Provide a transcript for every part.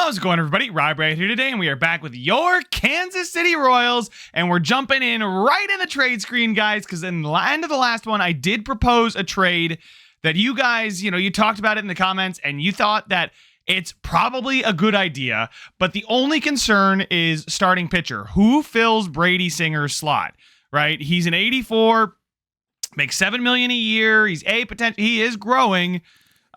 How's it going, everybody? Rob right here today, and we are back with your Kansas City Royals, and we're jumping in right in the trade screen, guys, because in the end of the last one, I did propose a trade that you guys, you talked about it in the comments, and you thought that it's probably a good idea, but the only concern is starting pitcher. Who fills Brady Singer's slot, right? He's an 84, makes $7 million a year. He's he is growing.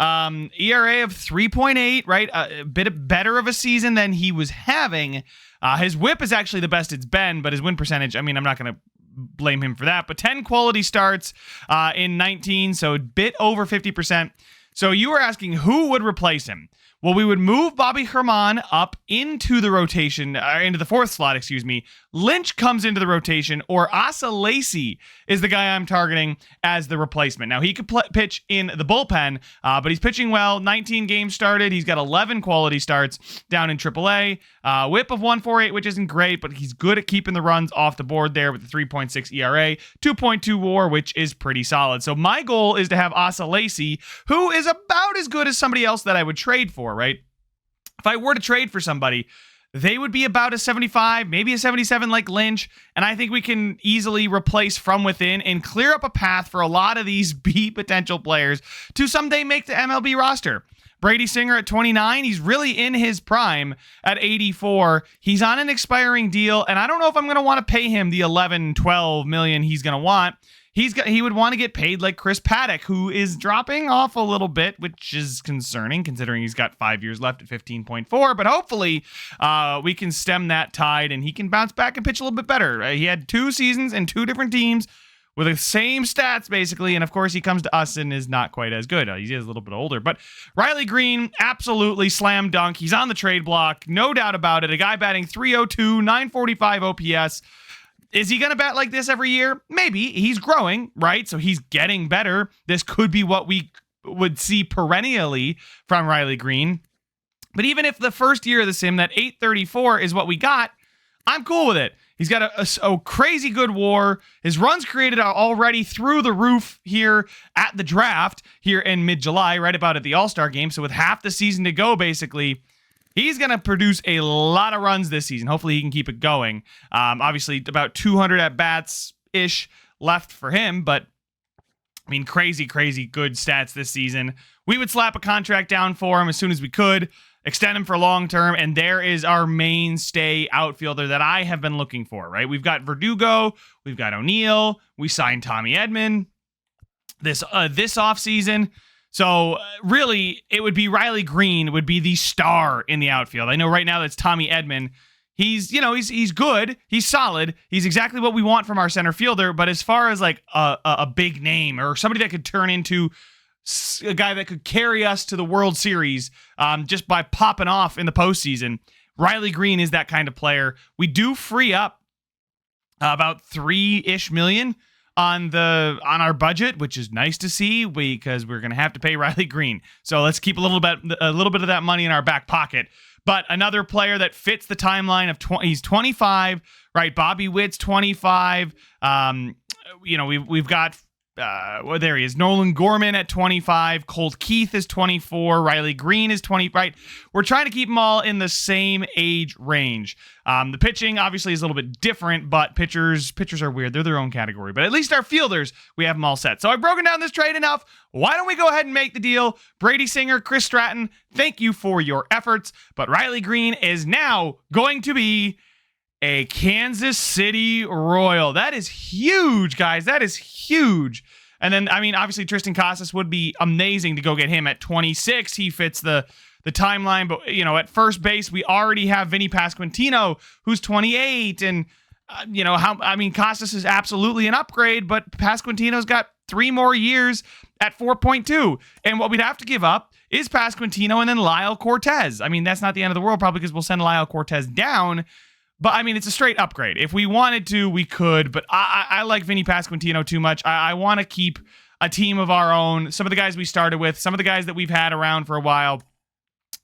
ERA of 3.8, right? A bit better of a season than he was having. His whip is actually the best it's been, but his win percentage, I'm not going to blame him for that. But 10 quality starts in 19, so a bit over 50%. So you were asking who would replace him. Well, we would move Bobby Herman up into the rotation, into the fourth slot, Lynch comes into the rotation, or Asa Lacy is the guy I'm targeting as the replacement. Now, he could pitch in the bullpen, but he's pitching well. 19 games started. He's got 11 quality starts down in AAA. Whip of 1.48, which isn't great, but he's good at keeping the runs off the board there with the 3.6 ERA, 2.2 WAR, which is pretty solid. So my goal is to have Asa Lacy, who is about as good as somebody else that I would trade for, right? If I were to trade for somebody, they would be about a 75, maybe a 77 like Lynch, and I think we can easily replace from within and clear up a path for a lot of these B potential players to someday make the MLB roster. Brady Singer at 29, he's really in his prime at 84. He's on an expiring deal, and I don't know if I'm going to want to pay him the 11, 12 million he's going to want. He would want to get paid like Chris Paddock, who is dropping off a little bit, which is concerning considering he's got 5 years left at 15.4. But hopefully we can stem that tide and he can bounce back and pitch a little bit better. He had 2 seasons and 2 different teams with the same stats, basically. And of course, he comes to us and is not quite as good. He is a little bit older. But Riley Green, absolutely slam dunk. He's on the trade block. No doubt about it. A guy batting 302, 945 OPS. Is he going to bat like this every year? Maybe. He's growing, right? So he's getting better. This could be what we would see perennially from Riley Green. But even if the first year of the sim, that 834 is what we got, I'm cool with it. He's got a crazy good WAR. His runs created are already through the roof here at the draft here in mid-July, right about at the All-Star game. So with half the season to go, basically, he's going to produce a lot of runs this season. Hopefully he can keep it going. Obviously, about 200 at-bats-ish left for him, but, crazy, crazy good stats this season. We would slap a contract down for him as soon as we could, extend him for long-term, and there is our mainstay outfielder that I have been looking for, right? We've got Verdugo, we've got O'Neill, we signed Tommy Edman this offseason. So really, it would be Riley Green would be the star in the outfield. I know right now that's Tommy Edman. He's good. He's solid. He's exactly what we want from our center fielder. But as far as like a big name or somebody that could turn into a guy that could carry us to the World Series just by popping off in the postseason, Riley Green is that kind of player. We do free up about $3-ish million on our budget, which is nice to see because we're going to have to pay Riley Green. So let's keep a little bit of that money in our back pocket. But another player that fits the timeline of he's 25, right? Bobby Witt's 25. We've got there he is. Nolan Gorman at 25. Colt Keith is 24. Riley Green is 20. Right. We're trying to keep them all in the same age range. The pitching obviously is a little bit different, but pitchers are weird. They're their own category. But at least our fielders, we have them all set. So I've broken down this trade enough. Why don't we go ahead and make the deal? Brady Singer, Chris Stratton, thank you for your efforts. But Riley Green is now going to be a Kansas City Royal. That is huge, guys. That is huge. And then, obviously Tristan Casas would be amazing to go get him at 26. He fits the timeline. But, at first base, we already have Vinny Pasquantino, who's 28. And, Casas is absolutely an upgrade, but Pasquantino's got 3 more years at 4.2. And what we'd have to give up is Pasquantino and then Lyle Cortez. That's not the end of the world, probably because we'll send Lyle Cortez down. But, it's a straight upgrade. If we wanted to, we could. But I like Vinny Pasquantino too much. I want to keep a team of our own. Some of the guys we started with, some of the guys that we've had around for a while.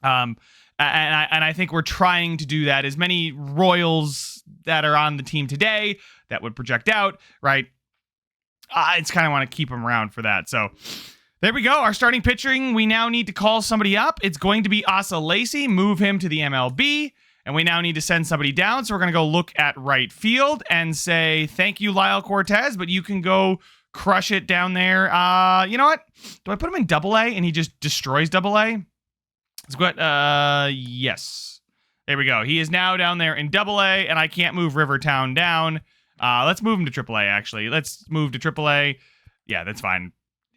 And I think we're trying to do that. As many Royals that are on the team today that would project out, right? I just kind of want to keep them around for that. So There we go. Our starting pitching, we now need to call somebody up. It's going to be Asa Lacey, move him to the MLB. And we now need to send somebody down. So we're going to go look at right field and say, thank you, Lyle Cortez, but you can go crush it down there. You know what? Do I put him in AA and he just destroys AA? Let's go ahead. Yes. There we go. He is now down there in AA, and I can't move Rivertown down. Let's move him to AAA, actually. Let's move to AAA. Yeah, that's fine.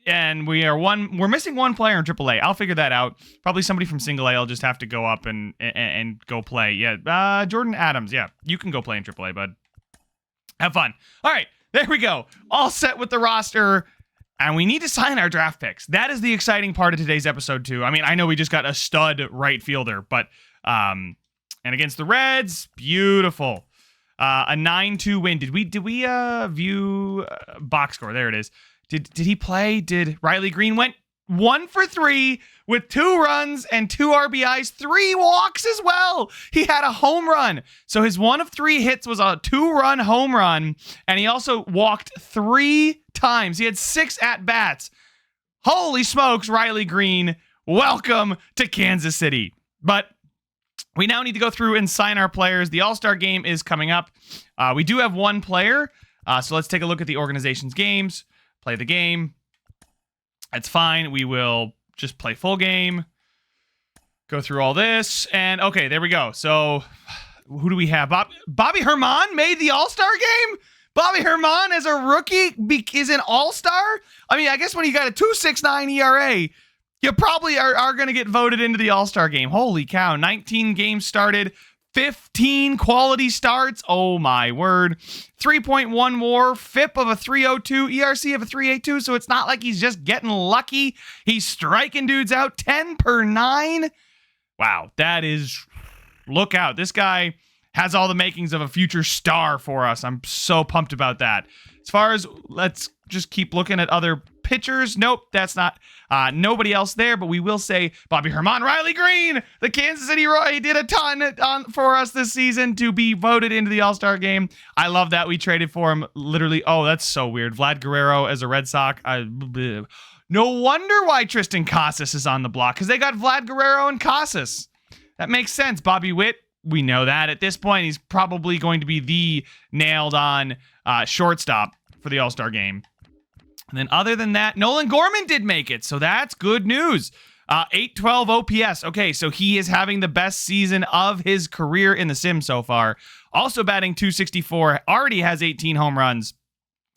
And we're missing one player in AAA. I'll figure that out. Probably somebody from single A will just have to go up and go play. Yeah, Jordan Adams. Yeah, you can go play in AAA, bud. Have fun. All right, there we go. All set with the roster, and we need to sign our draft picks. That is the exciting part of today's episode too. I mean, I know we just got a stud right fielder, but and against the Reds, beautiful. A 9-2 win. Did we view box score? There it is. Did he play? Did Riley Green went 1 for 3 with 2 runs and 2 RBIs, 3 walks as well. He had a home run. So his 1 of 3 hits was a 2-run home run, and he also walked 3 times. He had 6 at-bats. Holy smokes, Riley Green. Welcome to Kansas City. But we now need to go through and sign our players. The All-Star game is coming up. We do have 1 player, so let's take a look at the organization's games. Play the game. That's fine. We will just play full game. Go through all this. And okay, there we go. So who do we have? Bobby Herman made the All-Star game? Bobby Herman as a rookie is an All-Star? I mean, I guess when you got a 2.69 ERA, you probably are going to get voted into the All-Star game. Holy cow. 19 games started. 15 quality starts. Oh my word. 3.1 WAR, FIP of a 302, ERC of a 382. So it's not like he's just getting lucky. He's striking dudes out 10 per 9. Wow, that is, look out. This guy has all the makings of a future star for us. I'm so pumped about that. As far as, let's just keep looking at other pitchers. Nope, that's not nobody else there, but we will say Bobby Herman, Riley Green, the Kansas City Roy. He did a ton for us this season to be voted into the All-Star game. I love that we traded for him. Literally, oh, that's so weird. Vlad Guerrero as a Red Sox. No wonder why Tristan Casas is on the block, because they got Vlad Guerrero and Casas. That makes sense. Bobby Witt, we know that. At this point, he's probably going to be the nailed-on shortstop for the All-Star game. And then other than that, Nolan Gorman did make it, so that's good news. 812 OPS. Okay, so he is having the best season of his career in the sim so far. Also batting .264, already has 18 home runs.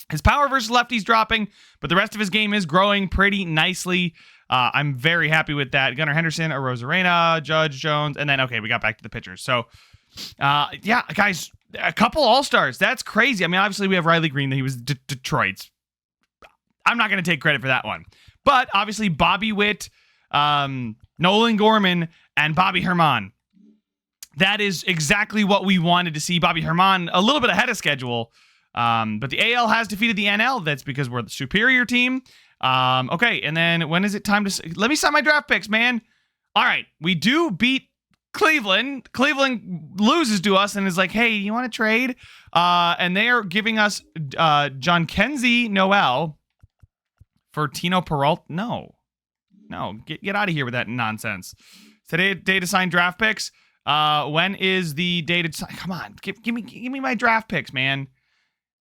His power versus lefties dropping, but the rest of his game is growing pretty nicely. I'm very happy with that. Gunnar Henderson, Arozarena, Judge Jones, and then, okay, we got back to the pitchers. So, yeah, guys, a couple All-Stars. That's crazy. I mean, obviously we have Riley Green. He was Detroit's. I'm not going to take credit for that one. But obviously Bobby Witt, Nolan Gorman, and Bobby Herman. That is exactly what we wanted to see. Bobby Herman a little bit ahead of schedule. But the AL has defeated the NL. That's because we're the superior team. Okay, and then when is it time to... Let me sign my draft picks, man. All right, we do beat Cleveland. Cleveland loses to us and is like, hey, you want to trade? And they are giving us John Kenzie Noel for Tino Peralta. No, get out of here with that nonsense. Today, day to sign draft picks. When is the day to sign? Come on, give me my draft picks, man.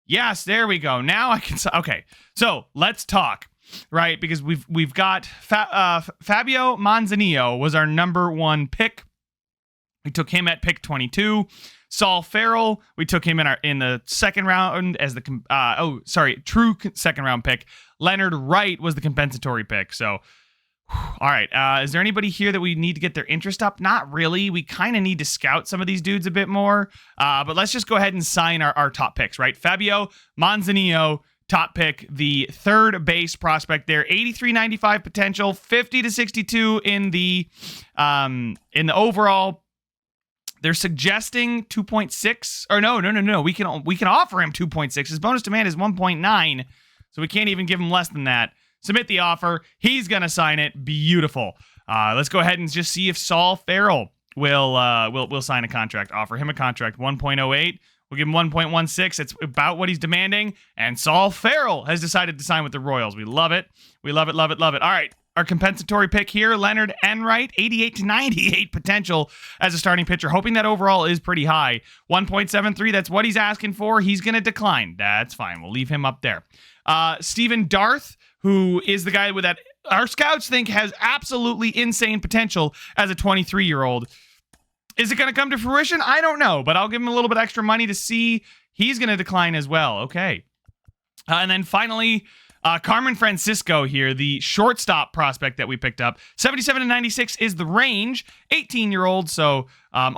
Yes, there we go. Now I can. Okay, so let's talk, right? Because we've got Fabio Manzanillo was our number 1 pick. We took him at pick 22. Saul Farrell, we took him in the second round as the true second round pick. Leonard Wright was the compensatory pick. So, all right. Is there anybody here that we need to get their interest up? Not really. We kind of need to scout some of these dudes a bit more. But let's just go ahead and sign our top picks, right? Fabio Manzanillo, top pick, the third base prospect there, 83.95 potential, 50 to 62 in the overall. They're suggesting 2.6 or no. We can offer him 2.6. His bonus demand is 1.9, so we can't even give him less than that. Submit the offer. He's gonna sign it. Beautiful. Let's go ahead and just see if Saul Farrell will sign a contract. Offer him a contract. 1.08. We'll give him 1.16. It's about what he's demanding. And Saul Farrell has decided to sign with the Royals. We love it. We love it, love it, love it. All right. Our compensatory pick here, Leonard Enright, 88 to 98 potential as a starting pitcher, hoping that overall is pretty high. 1.73, that's what he's asking for. He's going to decline. That's fine. We'll leave him up there. Steven Darth, who is the guy with that our scouts think has absolutely insane potential as a 23-year-old. Is it going to come to fruition? I don't know, but I'll give him a little bit extra money to see. He's going to decline as well. Okay. And then finally, Carmen Francisco here, the shortstop prospect that we picked up. 77 to 96 is the range. 18-year-old, so,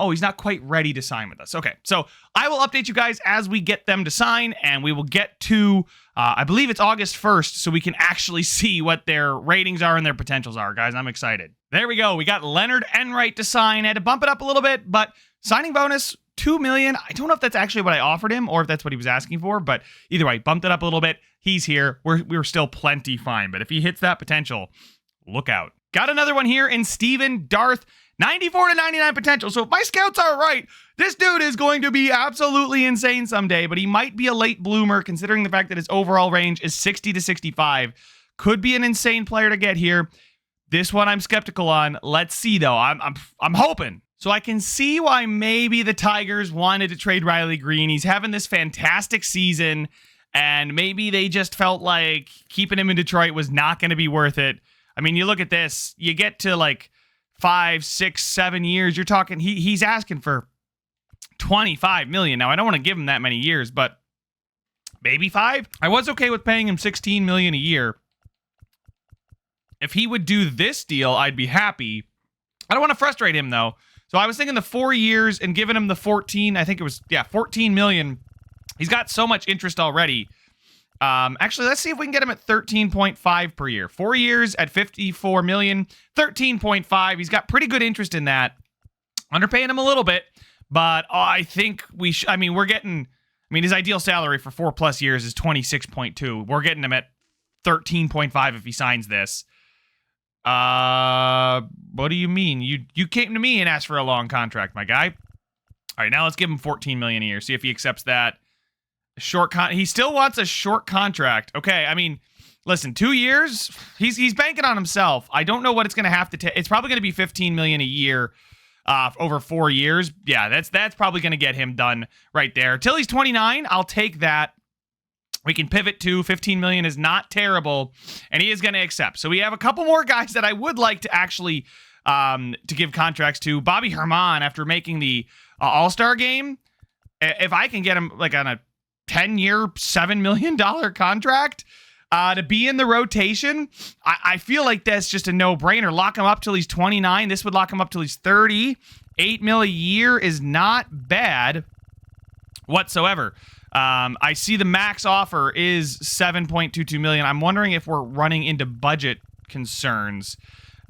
he's not quite ready to sign with us. Okay, so I will update you guys as we get them to sign, and we will get to, I believe it's August 1st, so we can actually see what their ratings are and their potentials are, guys. I'm excited. There we go. We got Leonard Enright to sign. I had to bump it up a little bit, but signing bonus, $2 million. I don't know if that's actually what I offered him or if that's what he was asking for, but either way, bumped it up a little bit. He's here. We're still plenty fine, but if he hits that potential, look out. Got another one here in Steven Darth, 94 to 99 potential. So if my scouts are right, this dude is going to be absolutely insane someday, but he might be a late bloomer considering the fact that his overall range is 60 to 65. Could be an insane player to get here. This one I'm skeptical on. Let's see though. I'm hoping. So I can see why maybe the Tigers wanted to trade Riley Green. He's having this fantastic season, and maybe they just felt like keeping him in Detroit was not going to be worth it. I mean, you look at this, you get to like 5, 6, 7 years, you're talking, he's asking for $25 million. Now, I don't want to give him that many years, but maybe 5? I was okay with paying him $16 million a year. If he would do this deal, I'd be happy. I don't want to frustrate him, though. So I was thinking the 4 years and giving him the 14, I think it was, 14 million. He's got so much interest already. Actually, let's see if we can get him at 13.5 per year. 4 years at 54 million, 13.5. He's got pretty good interest in that. Underpaying him a little bit, but I think we're getting, his ideal salary for 4+ years is 26.2. We're getting him at 13.5 if he signs this. What do you mean? You came to me and asked for a long contract, my guy. All right, now let's give him 14 million a year. See if he accepts that. He still wants a short contract. Okay, listen, 2 years. He's banking on himself. I don't know what it's going to have to take. It's probably going to be 15 million a year over 4 years. Yeah, that's probably going to get him done right there. Till he's 29, I'll take that. We can pivot to 15 million is not terrible, and he is going to accept. So we have a couple more guys that I would like to actually to give contracts to. Bobby Herman, after making the All-Star game, if I can get him like on a 10-year, $7 million contract to be in the rotation, I feel like that's just a no-brainer. Lock him up till he's 29. This would lock him up till he's 30. $8 million a year is not bad whatsoever. I see the max offer is $7.22 million. I'm wondering if we're running into budget concerns.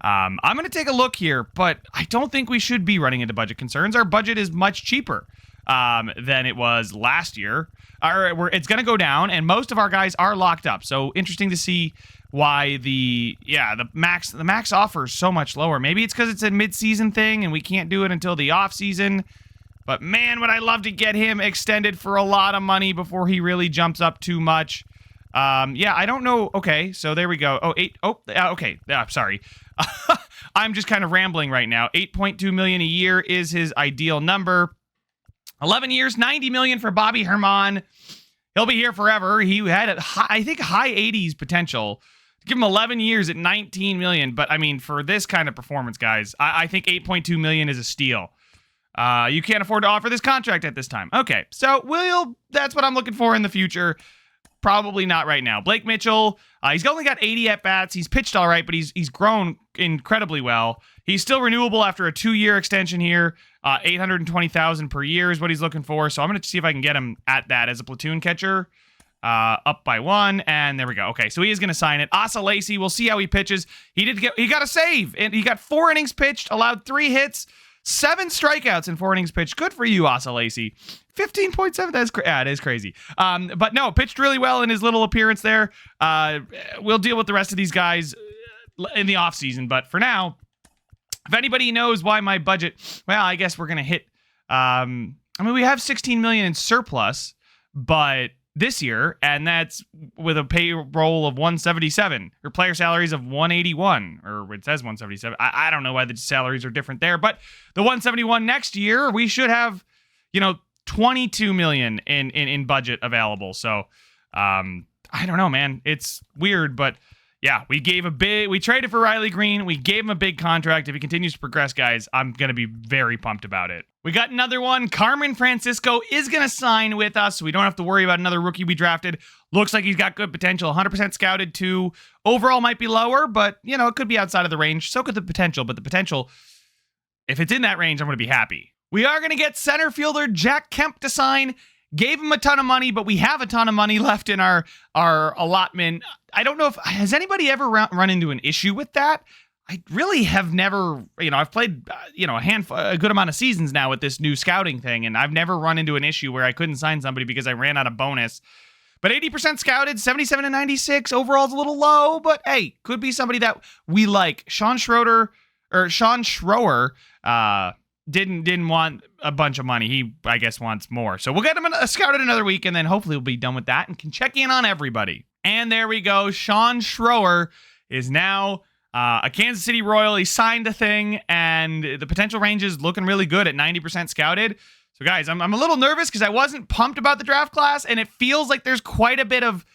I'm going to take a look here, but I don't think we should be running into budget concerns. Our budget is much cheaper than it was last year. It's going to go down, and most of our guys are locked up. So interesting to see why the max offer is so much lower. Maybe it's because it's a mid-season thing, and we can't do it until the off-season. But man, would I love to get him extended for a lot of money before he really jumps up too much. I don't know. Okay, so there we go. Okay. Sorry. I'm just kind of rambling right now. 8.2 million a year is his ideal number. 11 years, 90 million for Bobby Herman. He'll be here forever. He had high 80s potential. Give him 11 years at 19 million. But for this kind of performance, guys, I think 8.2 million is a steal. You can't afford to offer this contract at this time. Okay, so that's what I'm looking for in the future. Probably not right now. Blake Mitchell, he's only got 80 at-bats. He's pitched all right, but he's grown incredibly well. He's still renewable after a 2-year extension here. $820,000 per year is what he's looking for. So I'm going to see if I can get him at that as a platoon catcher. Up by 1, and there we go. Okay, so he is going to sign it. Asa Lacy, we'll see how he pitches. He got a save, and he got 4 innings pitched, allowed 3 hits. 7 strikeouts in 4 innings pitched. Good for you, Asa Lacy. 15.7. That is crazy. But no, pitched really well in his little appearance there. We'll deal with the rest of these guys in the offseason. But for now, if anybody knows why my budget, well, I guess we're going to hit... I mean, we have 16 million in surplus, but this year, and that's with a payroll of 177 or player salaries of 181, or it says 177. I don't know why the salaries are different there, but the 171 next year, we should have, 22 million in budget available. So, I don't know, man. It's weird, but yeah, we traded for Riley Green. We gave him a big contract. If he continues to progress, guys, I'm going to be very pumped about it. We got another one. Carmen Francisco is going to sign with us, so we don't have to worry about another rookie we drafted. Looks like he's got good potential. 100% scouted too. Overall might be lower, but, it could be outside of the range. So could the potential, but the potential, if it's in that range, I'm going to be happy. We are going to get center fielder Jack Kemp to sign. Gave him a ton of money, but we have a ton of money left in our allotment. I don't know has anybody ever run into an issue with that? I really have never, I've played, a good amount of seasons now with this new scouting thing, and I've never run into an issue where I couldn't sign somebody because I ran out of bonus. But 80% scouted, 77 to 96, overall's a little low, but hey, could be somebody that we like. Sean Schroeder didn't want a bunch of money. He, I guess, wants more. So we'll get him scouted another week, and then hopefully we'll be done with that and can check in on everybody. And there we go. Sean Schroeder is now a Kansas City Royal. He signed a thing, and the potential range is looking really good at 90% scouted. So, guys, I'm a little nervous because I wasn't pumped about the draft class, and it feels like there's quite a bit of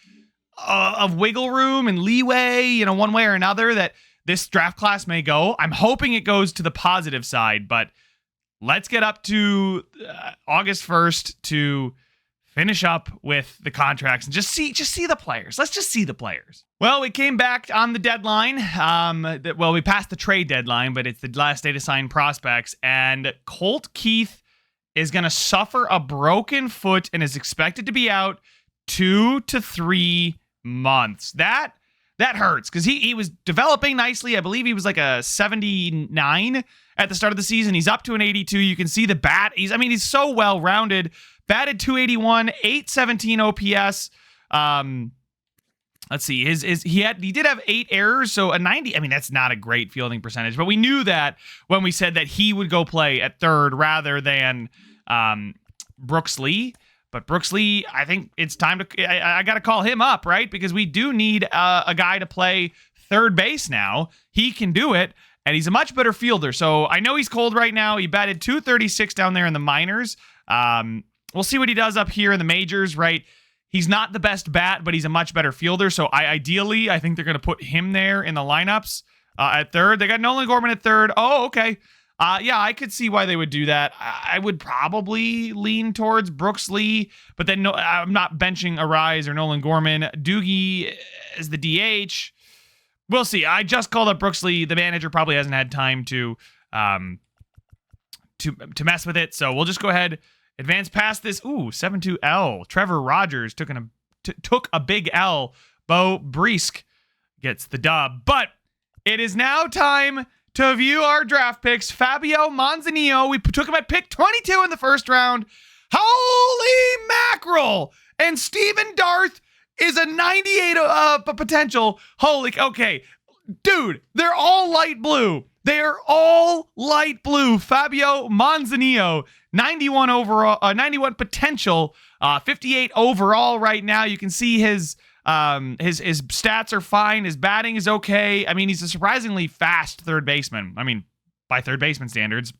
wiggle room and leeway, one way or another that this draft class may go. I'm hoping it goes to the positive side, but let's get up to August 1st to finish up with the contracts and just see the players. Let's just see the players. Well, we came back on the deadline. We passed the trade deadline, but it's the last day to sign prospects. And Colt Keith is going to suffer a broken foot and is expected to be out 2 to 3 months. That hurts because he was developing nicely. I believe he was like a 79 at the start of the season. He's up to an 82. You can see the bat. He's so well-rounded. Batted 281, 817 OPS. Let's see. He did have 8 errors, so a 90. That's not a great fielding percentage, but we knew that when we said that he would go play at third rather than Brooks Lee. But Brooks Lee, I think it's time to. I got to call him up, right? Because we do need a guy to play third base now. He can do it, and he's a much better fielder. So I know he's cold right now. He batted 236 down there in the minors. We'll see what he does up here in the majors, right? He's not the best bat, but he's a much better fielder. So I think they're going to put him there in the lineups at third. They got Nolan Gorman at third. Oh, okay. Yeah, I could see why they would do that. I would probably lean towards Brooks Lee, but then I'm not benching Arise or Nolan Gorman. Doogie is the DH. We'll see. I just called up Brooks Lee. The manager probably hasn't had time to mess with it, so we'll just go ahead, advance past this. Ooh, 7-2 L. Trevor Rogers took a big L. Bo Brisk gets the dub. But it is now time to view our draft picks. Fabio Manzanillo, we took him at pick 22 in the first round. Holy mackerel! And Steven Darth is a 98 potential. Okay. Dude, they're all light blue. They're all light blue. Fabio Manzanillo, 91 overall, 91 potential, 58 overall right now. You can see his stats are fine. His batting is okay. He's a surprisingly fast third baseman. By third baseman standards.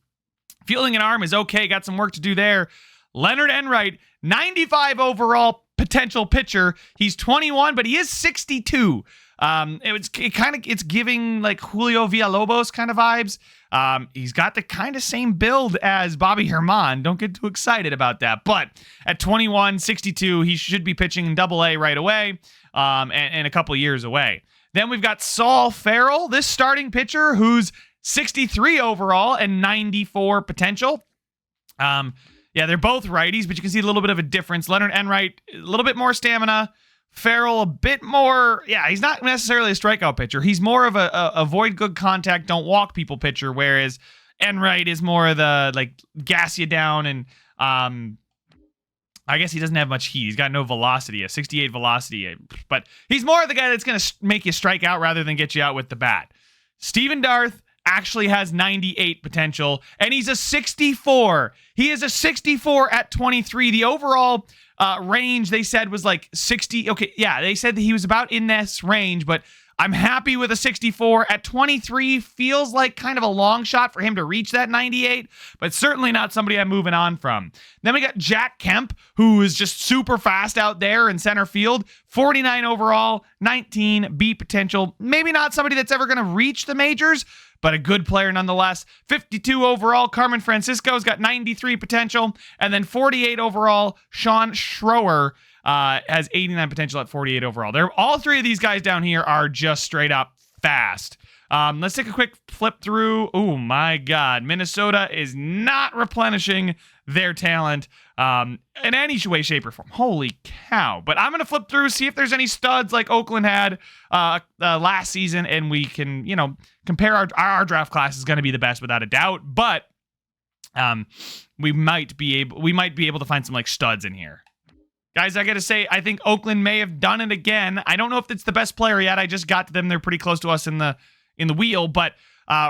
Fielding an arm is okay. Got some work to do there. Leonard Enright, 95 overall potential pitcher. He's 21, but he is 62. It's giving like Julio Villalobos kind of vibes. He's got the kind of same build as Bobby Herman. Don't get too excited about that. But at 21, 62, he should be pitching in Double-A right away, and a couple of years away. Then we've got Saul Farrell, this starting pitcher who's 63 overall and 94 potential. Yeah, they're both righties, but you can see a little bit of a difference. Leonard Enright, a little bit more stamina. Farrell, a bit more, he's not necessarily a strikeout pitcher. He's more of a avoid good contact, don't walk people pitcher, whereas Enright is more of the, gas you down, and I guess he doesn't have much heat. He's got no velocity, a 68 velocity, but he's more of the guy that's going to make you strike out rather than get you out with the bat. Steven Darth actually has 98 potential, and he's a 64. He is a 64 at 23. The overall range they said was like 60. Okay, yeah, they said that he was about in this range, but I'm happy with a 64 at 23. Feels like kind of a long shot for him to reach that 98, but certainly not somebody I'm moving on from. Then we got Jack Kemp, who is just super fast out there in center field. 49 overall, 19 beat potential. Maybe not somebody that's ever going to reach the majors, but a good player nonetheless. 52 overall, Carmen Francisco's got 93 potential. And then 48 overall, Sean Schroer has 89 potential at 48 overall. All three of these guys down here are just straight up fast. Let's take a quick flip through. Oh my God. Minnesota is not replenishing their talent in any way, shape, or form. Holy cow. But I'm going to flip through, see if there's any studs like Oakland had last season, and we can, compare our draft class is going to be the best without a doubt. But we might be able to find some like studs in here. Guys, I got to say, I think Oakland may have done it again. I don't know if it's the best player yet. I just got to them. They're pretty close to us in the wheel. But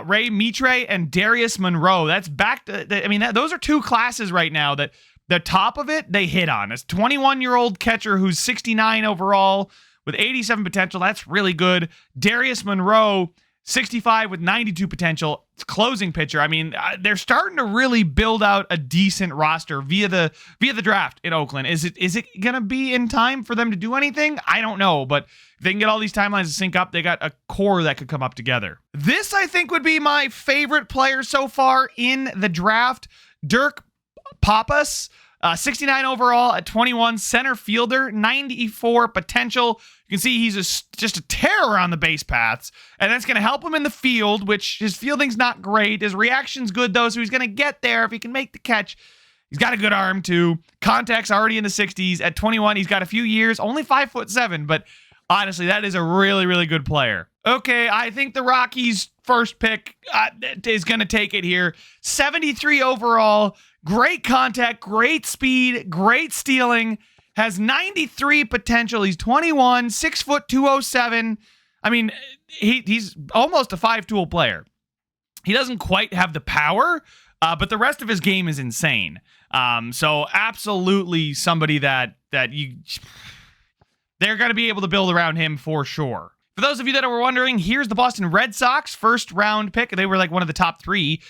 Ray Mitre and Darius Monroe, that's back to, those are two classes right now that the top of it, they hit on. This 21-year-old catcher who's 69 overall with 87 potential. That's really good. Darius Monroe, 65 with 92 potential. It's closing pitcher. They're starting to really build out a decent roster via the draft in Oakland. Is it gonna be in time for them to do anything? I don't know, but if they can get all these timelines to sync up, they got a core that could come up together. This, I think, would be my favorite player so far in the draft. Dirk Pappas, 69 overall at 21, center fielder, 94 potential. You can see he's just a terror on the base paths, and that's going to help him in the field, which his fielding's not great. His reaction's good, though, so he's going to get there if he can make the catch. He's got a good arm, too. Contact's already in the 60s. At 21, he's got a few years, only 5'7", but honestly, that is a really, really good player. Okay, I think the Rockies' first pick is going to take it here. 73 overall, great contact, great speed, great stealing, has 93 potential. He's 21, 6 foot 207. He's almost a 5-tool player. He doesn't quite have the power, but the rest of his game is insane. So absolutely somebody that they're going to be able to build around him for sure. For those of you that were wondering, here's the Boston Red Sox first round pick. They were like one of the top three.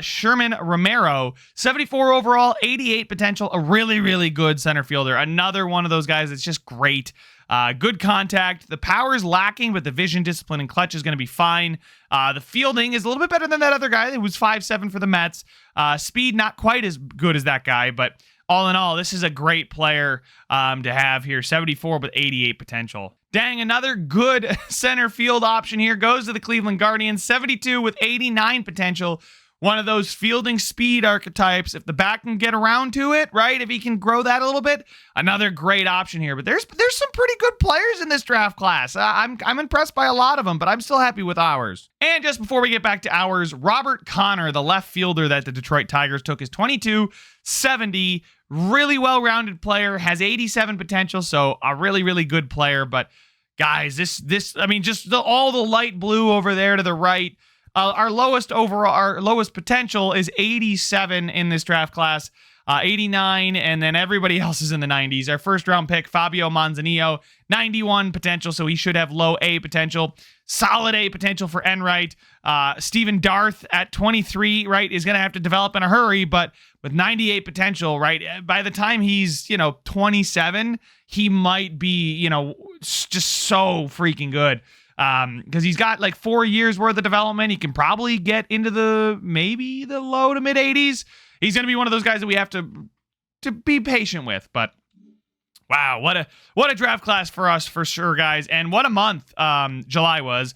Sherman Romero, 74 overall, 88 potential, a really, really good center fielder. Another one of those guys that's just great. Good contact. The power is lacking, but the vision, discipline, and clutch is going to be fine. The fielding is a little bit better than that other guy who was 5'7" for the Mets. Speed, not quite as good as that guy, but all in all, this is a great player to have here. 74 with 88 potential. Dang, another good center field option here goes to the Cleveland Guardians. 72 with 89 potential. One of those fielding speed archetypes. If the back can get around to it, right? If he can grow that a little bit, another great option here. But there's some pretty good players in this draft class. I'm impressed by a lot of them, but I'm still happy with ours. And just before we get back to ours, Robert Connor, the left fielder that the Detroit Tigers took, is 22, 70, really well-rounded player, has 87 potential, so a really, really good player. But guys, all the light blue over there to the right. Our lowest potential is 87 in this draft class, 89, and then everybody else is in the 90s. Our first round pick, Fabio Manzanillo, 91 potential, so he should have low A potential. Solid A potential for Enright. Steven Darth at 23, right, is going to have to develop in a hurry, but with 98 potential, right, by the time he's, 27, he might be, just so freaking good. Because he's got like 4 years worth of development. He can probably get into maybe the low to mid 80s. He's going to be one of those guys that we have to be patient with. But wow, what a draft class for us for sure, guys. And what a month July was.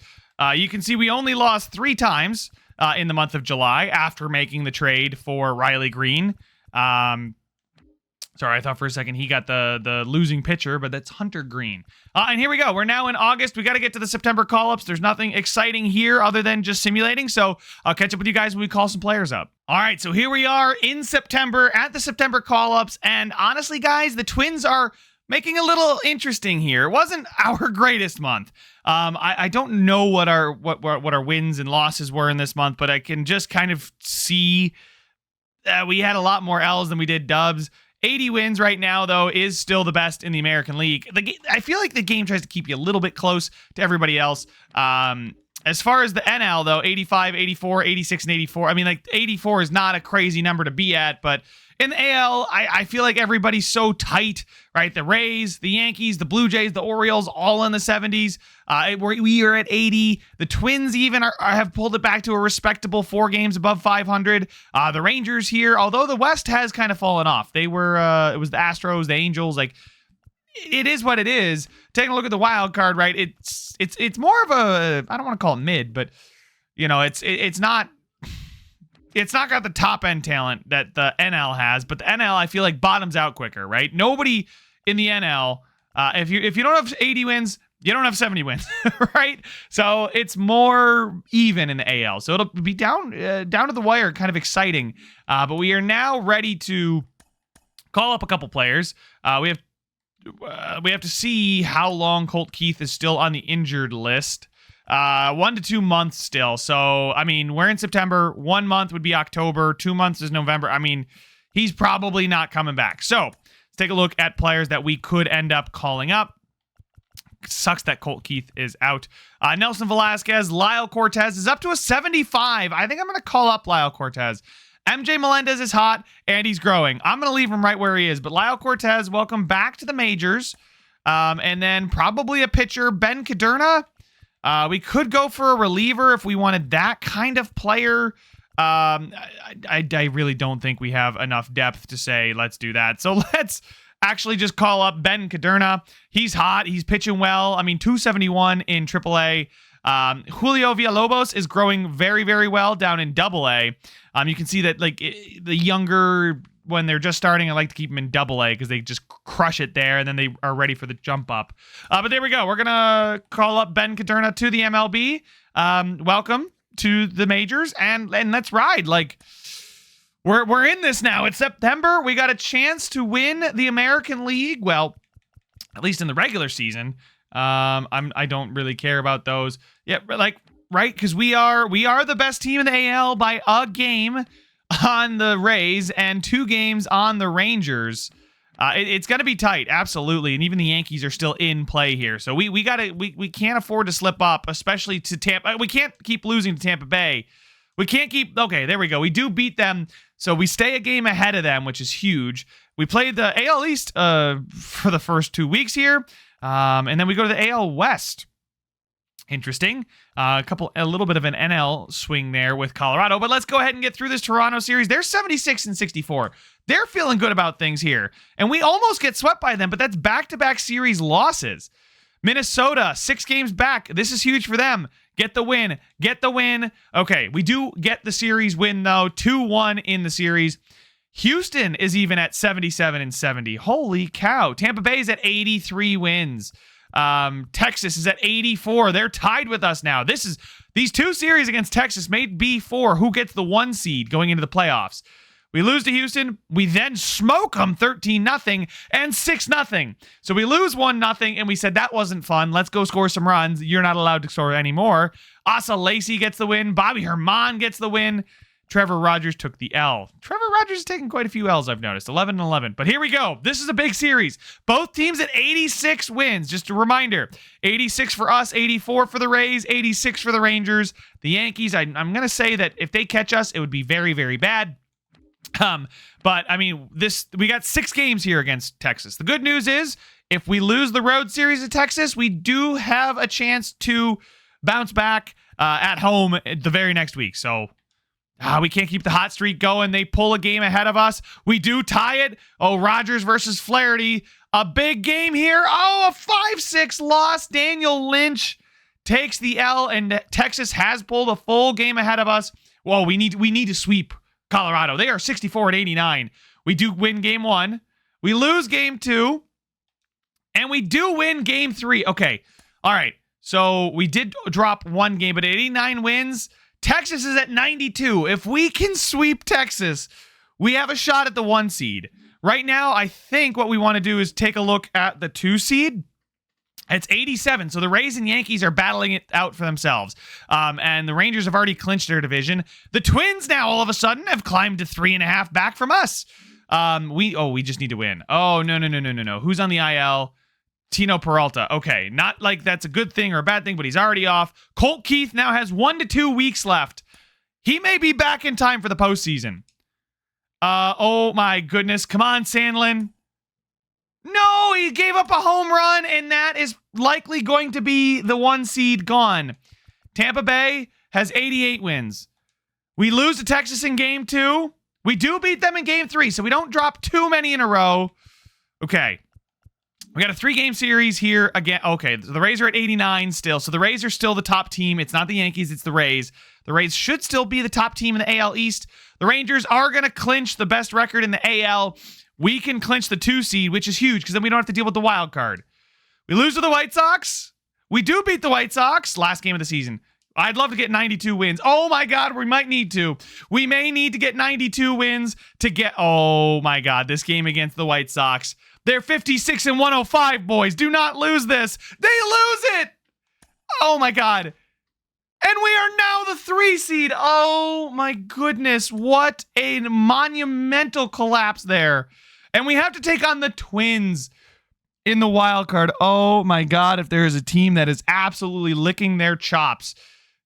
You can see we only lost 3 times in the month of July after making the trade for Riley Green. Sorry, I thought for a second he got the losing pitcher, but that's Hunter Green. And here we go. We're now in August. We got to get to the September call-ups. There's nothing exciting here other than just simulating, so I'll catch up with you guys when we call some players up. All right, so here we are in September at the September call-ups, and honestly, guys, the Twins are making a little interesting here. It wasn't our greatest month. I don't know what our wins and losses were in this month, but I can just kind of see we had a lot more L's than we did dubs. 80 wins right now, though, is still the best in the American League. I feel like the game tries to keep you a little bit close to everybody else. As far as the NL, though, 85, 84, 86, and 84. I mean, like, 84 is not a crazy number to be at, but in the AL, I feel like everybody's so tight, right? The Rays, the Yankees, the Blue Jays, the Orioles, all in the 70s. We are at 80. The Twins even have pulled it back to a respectable 4 games above 500. The Rangers here, although the West has kind of fallen off. They were, it was the Astros, the Angels, like, it is what it is. Taking a look at the wild card, right? It's more of a, I don't want to call it mid, but, you know, it's not got the top end talent that the NL has, but the NL I feel like bottoms out quicker, right? Nobody in the NL, if you don't have 80 wins, you don't have 70 wins, right? So it's more even in the AL. So it'll be down to the wire, kind of exciting. But we are now ready to call up a couple players. We have to see how long Colt Keith is still on the injured list. 1 to 2 months still. So, I mean, we're in September. 1 month would be October. 2 months is November. I mean, he's probably not coming back. So, let's take a look at players that we could end up calling up. Sucks that Colt Keith is out. Nelson Velasquez, Lyle Cortez is up to a 75. I think I'm going to call up Lyle Cortez. MJ Melendez is hot, and he's growing. I'm going to leave him right where he is. But Lyle Cortez, welcome back to the majors. And then probably a pitcher, Ben Caderna. We could go for a reliever if we wanted that kind of player. I really don't think we have enough depth to say let's do that. So let's actually just call up Ben Caderna. He's hot. He's pitching well. I mean, 271 in AAA. Julio Villalobos is growing very, very well down in AA. You can see that, like, the younger, when they're just starting, I like to keep them in AA because they just crush it there, and then they are ready for the jump up. But there we go. We're going to call up Ben Caderna to the MLB. Welcome to the majors, and let's ride. Like, we're in this now. It's September. We got a chance to win the American League. Well, at least in the regular season. I don't really care about those. Yeah, like, right? Because we are the best team in the AL by a game on the Rays and 2 games on the Rangers. It's going to be tight, absolutely. And even the Yankees are still in play here. So we can't afford to slip up, especially to Tampa. We can't keep losing to Tampa Bay. We can't keep, okay, there we go. We do beat them, so we stay a game ahead of them, which is huge. We played the AL East for the first 2 weeks here, and then we go to the AL West. Interesting. A little bit of an NL swing there with Colorado, but let's go ahead and get through this Toronto series. They're 76 and 64. They're feeling good about things here, and we almost get swept by them, but that's back-to-back series losses. Minnesota, 6 games back. This is huge for them. Get the win. Get the win. Okay, we do get the series win, though. 2-1 in the series. Houston is even at 77 and 70. Holy cow. Tampa Bay is at 83 wins. Texas is at 84. They're tied with us now. These 2 series against Texas may be for who gets the 1 seed going into the playoffs. We lose to Houston. We then smoke them 13-0 and 6-0. So we lose 1-0, and we said that wasn't fun. Let's go score some runs. You're not allowed to score anymore. Asa Lacy gets the win. Bobby Herman gets the win. Trevor Rogers took the L. Trevor Rogers has taken quite a few L's, I've noticed. 11-11. But here we go. This is a big series. Both teams at 86 wins. Just a reminder. 86 for us, 84 for the Rays, 86 for the Rangers. The Yankees, I'm going to say that if they catch us, it would be very, very bad. But I mean, we got 6 games here against Texas. The good news is, if we lose the road series at Texas, we do have a chance to bounce back at home the very next week. So we can't keep the hot streak going. They pull a game ahead of us. We do tie it. Oh, Rogers versus Flaherty. A big game here. Oh, a 5-6 loss. Daniel Lynch takes the L, and Texas has pulled a full game ahead of us. Whoa, we need to sweep Colorado. They are 64 and 89. We do win game 1. We lose game 2. And we do win game 3. Okay. All right. So we did drop 1 game, but 89 wins. Texas is at 92. If we can sweep Texas, we have a shot at the 1 seed. Right now, I think what we want to do is take a look at the 2 seed. It's 87, so the Rays and Yankees are battling it out for themselves. And the Rangers have already clinched their division. The Twins now, all of a sudden, have climbed to 3.5 back from us. We just need to win. Oh, no. Who's on the IL? Tino Peralta. Okay, not like that's a good thing or a bad thing, but he's already off. Colt Keith now has 1 to 2 weeks left. He may be back in time for the postseason. Oh my goodness. Come on, Sandlin. No, he gave up a home run, and that is likely going to be the 1 seed gone. Tampa Bay has 88 wins. We lose to Texas in game 2. We do beat them in game 3, so we don't drop too many in a row. Okay. We got a 3-game series here again. Okay, the Rays are at 89 still, so the Rays are still the top team. It's not the Yankees, it's the Rays. The Rays should still be the top team in the AL East. The Rangers are going to clinch the best record in the AL. We can clinch the 2 seed, which is huge, because then we don't have to deal with the wild card. We lose to the White Sox. We do beat the White Sox. Last game of the season. I'd love to get 92 wins. Oh my God, we might need to. We may need to get 92 wins to get... Oh my God, this game against the White Sox. They're 56 and 105, boys. Do not lose this. They lose it. Oh my God. And we are now the 3 seed. Oh my goodness. What a monumental collapse there. And we have to take on the Twins in the wild card. Oh my God. If there is a team that is absolutely licking their chops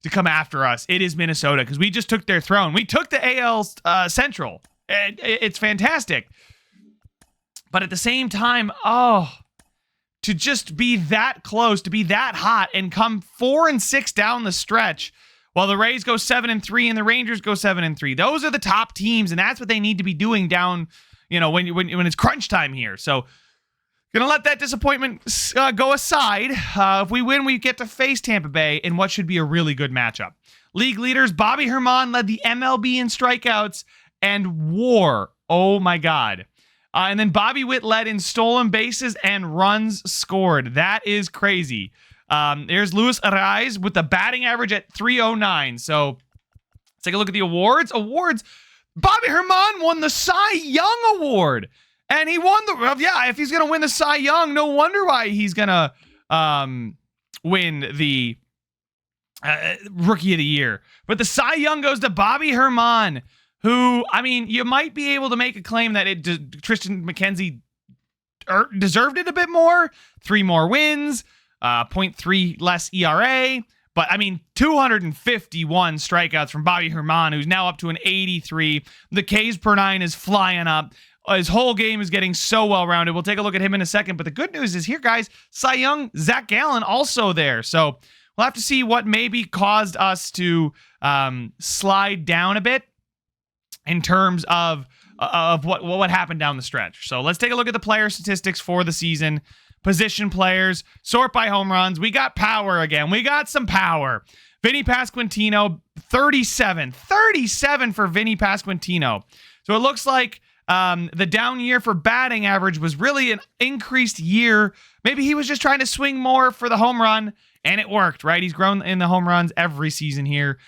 to come after us, it is Minnesota, because we just took their throne. We took the AL Central. It's fantastic. But at the same time, to just be that close, to be that hot, and come 4-6 down the stretch, while the Rays go 7-3 and the Rangers go 7-3. Those are the top teams, and that's what they need to be doing down, when it's crunch time here. So, gonna let that disappointment go aside. If we win, we get to face Tampa Bay in what should be a really good matchup. League leaders, Bobby Herman led the MLB in strikeouts and WAR. Oh my God. And then Bobby Witt led in stolen bases and runs scored. That is crazy. There's Luis Arraez with the batting average at 309. So let's take a look at the awards. Bobby Herman won the Cy Young Award. And he won if he's going to win the Cy Young, no wonder why he's going to win the Rookie of the Year. But the Cy Young goes to Bobby Herman, who, you might be able to make a claim that Tristan McKenzie deserved it a bit more. 3 more wins, 0.3 less ERA. But, 251 strikeouts from Bobby Herman, who's now up to an 83. The Ks per 9 is flying up. His whole game is getting so well-rounded. We'll take a look at him in a second. But the good news is here, guys, Cy Young, Zach Gallen also there. So we'll have to see what maybe caused us to slide down a bit in terms of what happened down the stretch. So let's take a look at the player statistics for the season. Position players, sort by home runs. We got power again. We got some power. Vinny Pasquantino, 37. 37 for Vinny Pasquantino. So it looks like the down year for batting average was really an increased year. Maybe he was just trying to swing more for the home run, and it worked, right? He's grown in the home runs every season here.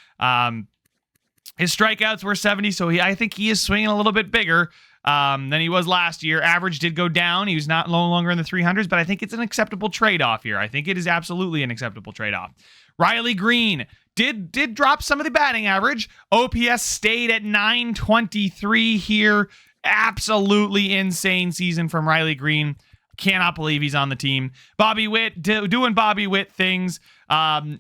His strikeouts were 70, so I think he is swinging a little bit bigger than he was last year. Average did go down. He was no longer in the 300s, but I think it's an acceptable trade-off here. I think it is absolutely an acceptable trade-off. Riley Green did drop some of the batting average. OPS stayed at 923 here. Absolutely insane season from Riley Green. Cannot believe he's on the team. Bobby Witt doing Bobby Witt things.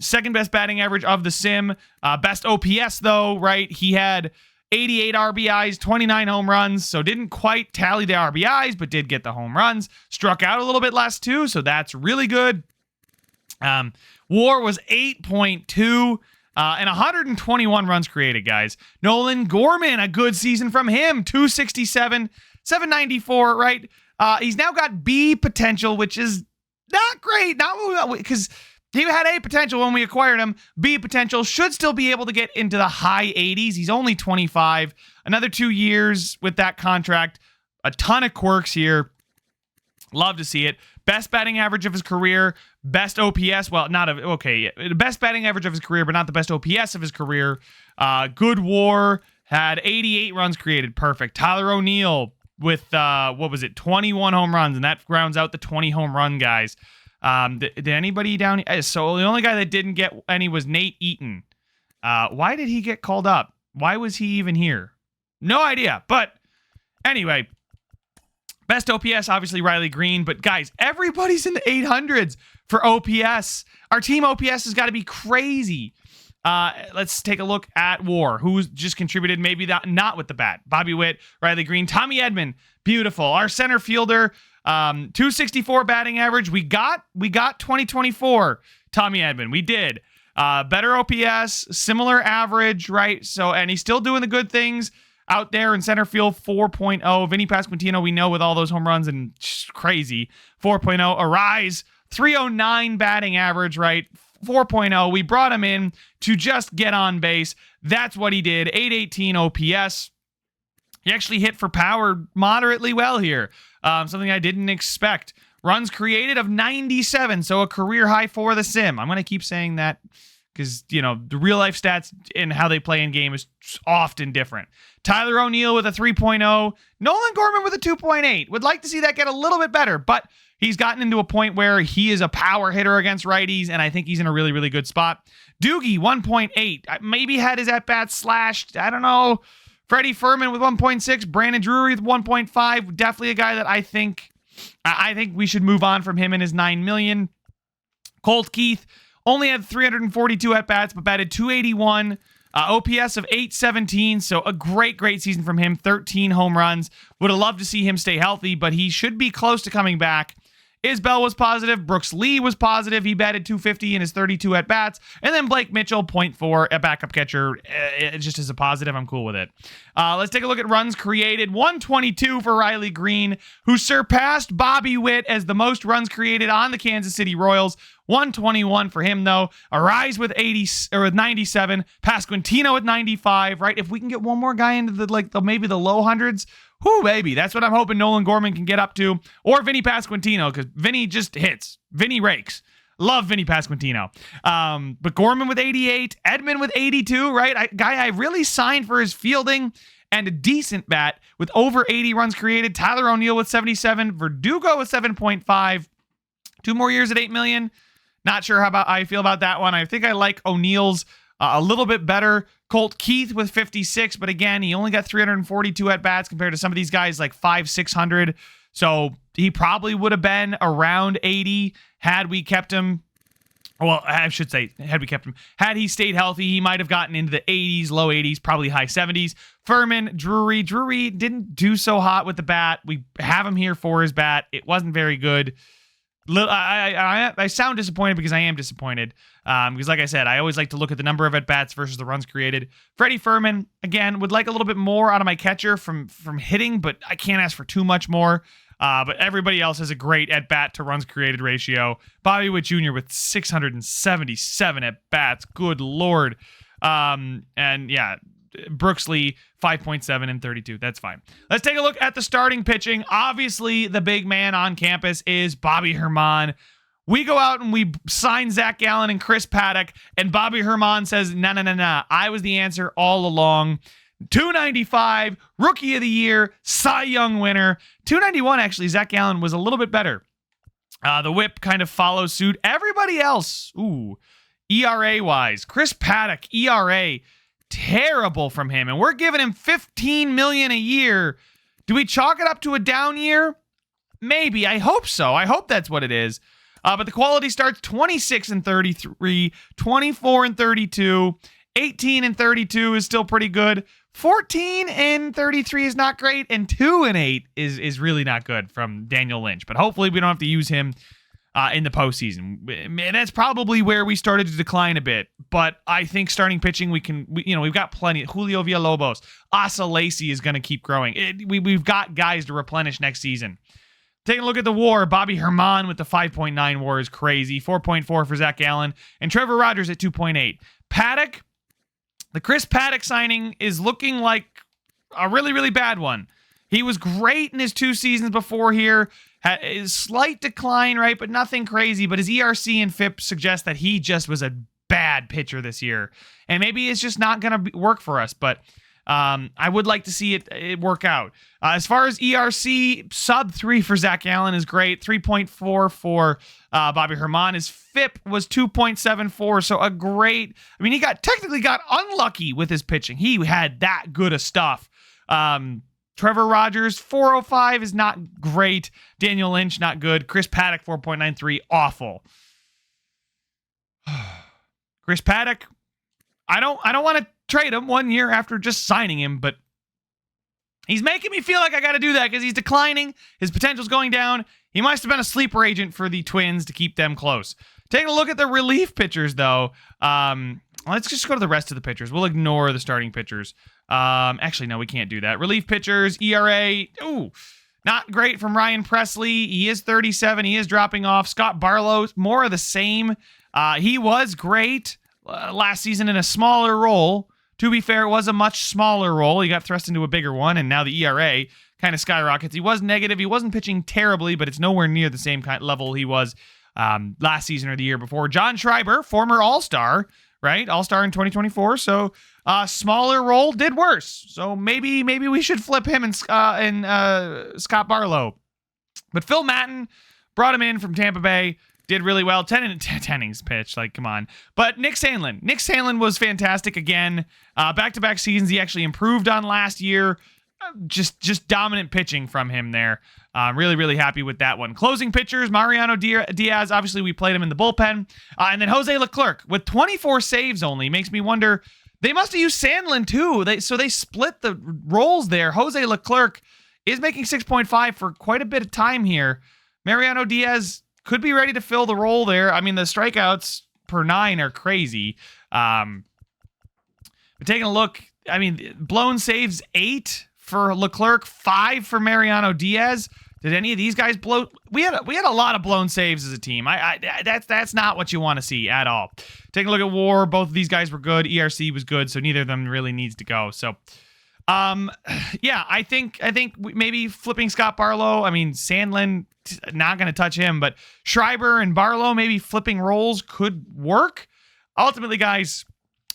Second best batting average of the sim. Best OPS though, right? He had 88 RBIs, 29 home runs, so didn't quite tally the RBIs, but did get the home runs. Struck out a little bit less too, so that's really good. WAR was 8.2. And 121 runs created, guys. Nolan Gorman, a good season from him. 267, 794, right? He's now got B potential, which is not great. Not because he had A potential when we acquired him. B potential, should still be able to get into the high 80s. He's only 25. Another 2 years with that contract. A ton of quirks here. Love to see it. Best batting average of his career. Best OPS. Well, best batting average of his career, but not the best OPS of his career. Good WAR. had 88 runs created. Perfect. Tyler O'Neill with, 21 home runs, and that rounds out the 20 home run guys. Did anybody down here? So the only guy that didn't get any was Nate Eaton. Why did he get called up? Why was he even here? No idea. But anyway, best OPS, obviously Riley Green. But guys, everybody's in the 800s for OPS. Our team OPS has got to be crazy. Let's take a look at WAR, who's just contributed, maybe not with the bat. Bobby Witt, Riley Green, Tommy Edman, beautiful. Our center fielder, 264 batting average. We got 2024 Tommy Edman. We did. Better OPS, similar average, right? So, and he's still doing the good things out there in center field. 4.0. Vinny Pasquantino, we know, with all those home runs and crazy. 4.0. Arise, 309 batting average, right? 4.0. We brought him in to just get on base. That's what he did. 818 OPS. He actually hit for power moderately well here. Something I didn't expect. Runs created of 97, so a career high for the sim. I'm going to keep saying that because, you know, the real life stats and how they play in game is often different. Tyler O'Neill with a 3.0. Nolan Gorman with a 2.8. Would like to see that get a little bit better, but he's gotten into a point where he is a power hitter against righties, and I think he's in a really, really good spot. Doogie, 1.8. Maybe had his at-bats slashed. I don't know. Freddie Furman with 1.6. Brandon Drury with 1.5. Definitely a guy that I think we should move on from him and his $9 million. Colt Keith only had 342 at-bats, but batted 281. OPS of 817, so a great season from him. 13 home runs. Would have loved to see him stay healthy, but he should be close to coming back. Isbell was positive. Brooks Lee was positive. He batted 250 in his 32 at-bats. And then Blake Mitchell, 0.4, a backup catcher. Just as a positive, I'm cool with it. Let's take a look at runs created. 122 for Riley Green, who surpassed Bobby Witt as the most runs created on the Kansas City Royals. 121 for him, though. Arise with 97. Pasquantino with 95, right? If we can get one more guy into maybe the low hundreds, whoo, baby. That's what I'm hoping Nolan Gorman can get up to. Or Vinny Pasquantino, because Vinny just hits. Vinny rakes. Love Vinny Pasquantino. But Gorman with 88. Edman with 82, right? Guy I really signed for his fielding and a decent bat with over 80 runs created. Tyler O'Neill with 77. Verdugo with 7.5. 2 more years at $8 million. Not sure how I feel about that one. I think I like O'Neill's a little bit better. Colt Keith with 56, but again, he only got 342 at-bats compared to some of these guys like 600. So he probably would have been around 80 had we kept him. Well, I should say, had we kept him. Had he stayed healthy, he might have gotten into the 80s, low 80s, probably high 70s. Furman, Drury didn't do so hot with the bat. We have him here for his bat. It wasn't very good. I sound disappointed because I am disappointed. Because like I said, I always like to look at the number of at-bats versus the runs created. Freddie Furman, again, would like a little bit more out of my catcher from hitting, but I can't ask for too much more. But everybody else has a great at-bat to runs created ratio. Bobby Witt Jr. with 677 at-bats. Good Lord. And yeah, Brooks Lee, 5.7 and 32. That's fine. Let's take a look at the starting pitching. Obviously, the big man on campus is Bobby Herman. We go out and we sign Zach Gallen and Chris Paddock, and Bobby Herman says, nah. I was the answer all along. 295, Rookie of the Year, Cy Young winner. 291, actually, Zach Gallen was a little bit better. The whip kind of follows suit. Everybody else, ERA-wise, Chris Paddock, ERA, terrible from him, and we're giving him $15 million a year. Do we chalk it up to a down year? Maybe. I hope so. I hope that's what it is. But the quality starts 26 and 33, 24 and 32, 18 and 32 is still pretty good. 14 and 33 is not great, and 2 and 8 is really not good from Daniel Lynch. But hopefully we don't have to use him in the postseason. Man, that's probably where we started to decline a bit. But I think starting pitching, we've got plenty. Julio Villalobos, Asa Lacy is going to keep growing. We've got guys to replenish next season. Taking a look at the WAR, Bobby Herman with the 5.9 WAR is crazy. 4.4 for Zach Gallen, and Trevor Rogers at 2.8. Paddock, the Chris Paddock signing is looking like a really, really bad one. He was great in his 2 seasons before here. Had a slight decline, right? But nothing crazy. But his ERC and FIP suggest that he just was a bad pitcher this year. And maybe it's just not going to work for us. But I would like to see it work out. As far as ERC, sub 3 for Zach Allen is great. 3.4 for Bobby Herman. His FIP was 2.74, so a great. I mean, he technically got unlucky with his pitching. He had that good of stuff. Trevor Rogers, 405 is not great. Daniel Lynch, not good. Chris Paddock, 4.93, awful. Chris Paddock, I don't want to trade him 1 year after just signing him, but he's making me feel like I got to do that because he's declining. His potential's going down. He must have been a sleeper agent for the Twins to keep them close. Taking a look at the relief pitchers, though. Let's just go to the rest of the pitchers. We'll ignore the starting pitchers. Actually, no, we can't do that. Relief pitchers, ERA, not great from Ryan Presley. He is 37. He is dropping off. Scott Barlow, more of the same. He was great last season in a smaller role. To be fair, it was a much smaller role. He got thrust into a bigger one, and now the ERA kind of skyrockets. He was negative. He wasn't pitching terribly, but it's nowhere near the same kind of level he was last season or the year before. John Schreiber, former All-Star, right? All-Star in 2024. So smaller role, did worse. So maybe we should flip him and Scott Barlow. But Phil Matten brought him in from Tampa Bay. Did really well. 10 innings pitch. Like, come on. But Nick Sandlin was fantastic again. Back-to-back seasons. He actually improved on last year. Just dominant pitching from him there. Really, really happy with that one. Closing pitchers, Mariano Diaz. Obviously, we played him in the bullpen. And then Jose Leclerc with 24 saves only. Makes me wonder, they must have used Sandlin too. So they split the roles there. Jose Leclerc is making 6.5 for quite a bit of time here. Mariano Diaz could be ready to fill the role there. I mean, the strikeouts per 9 are crazy. But taking a look, I mean, blown saves 8 for Leclerc, 5 for Mariano Diaz. Did any of these guys blow? We had a lot of blown saves as a team. That's not what you want to see at all. Taking a look at WAR, both of these guys were good. ERC was good, so neither of them really needs to go. So, yeah, I think maybe flipping Scott Barlow. I mean, Sandlin, not going to touch him, but Schreiber and Barlow, maybe flipping roles could work. Ultimately, guys,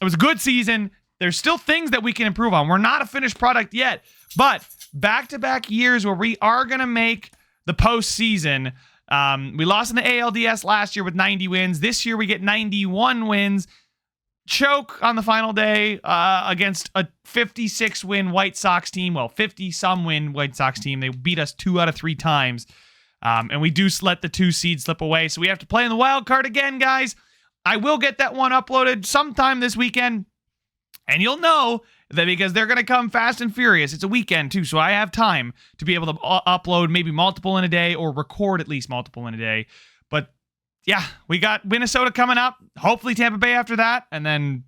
it was a good season. There's still things that we can improve on. We're not a finished product yet, but back-to-back years where we are going to make the postseason. We lost in the ALDS last year with 90 wins. This year we get 91 wins. Choke on the final day against a 56-win White Sox team. Well, 50-some win White Sox team. They beat us 2 out of 3 times. And we do let the 2 seed slip away. So we have to play in the wild card again, guys. I will get that one uploaded sometime this weekend. And you'll know that because they're going to come fast and furious. It's a weekend, too, so I have time to be able to upload maybe multiple in a day or record at least multiple in a day. But, yeah, we got Minnesota coming up. Hopefully Tampa Bay after that. And then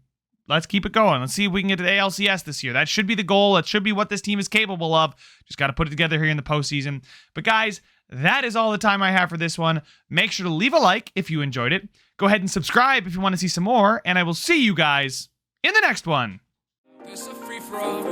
let's keep it going. Let's see if we can get to the ALCS this year. That should be the goal. That should be what this team is capable of. Just got to put it together here in the postseason. But, guys, that is all the time I have for this one. Make sure to leave a like if you enjoyed it. Go ahead and subscribe if you want to see some more. And I will see you guys in the next one. It's a free for all,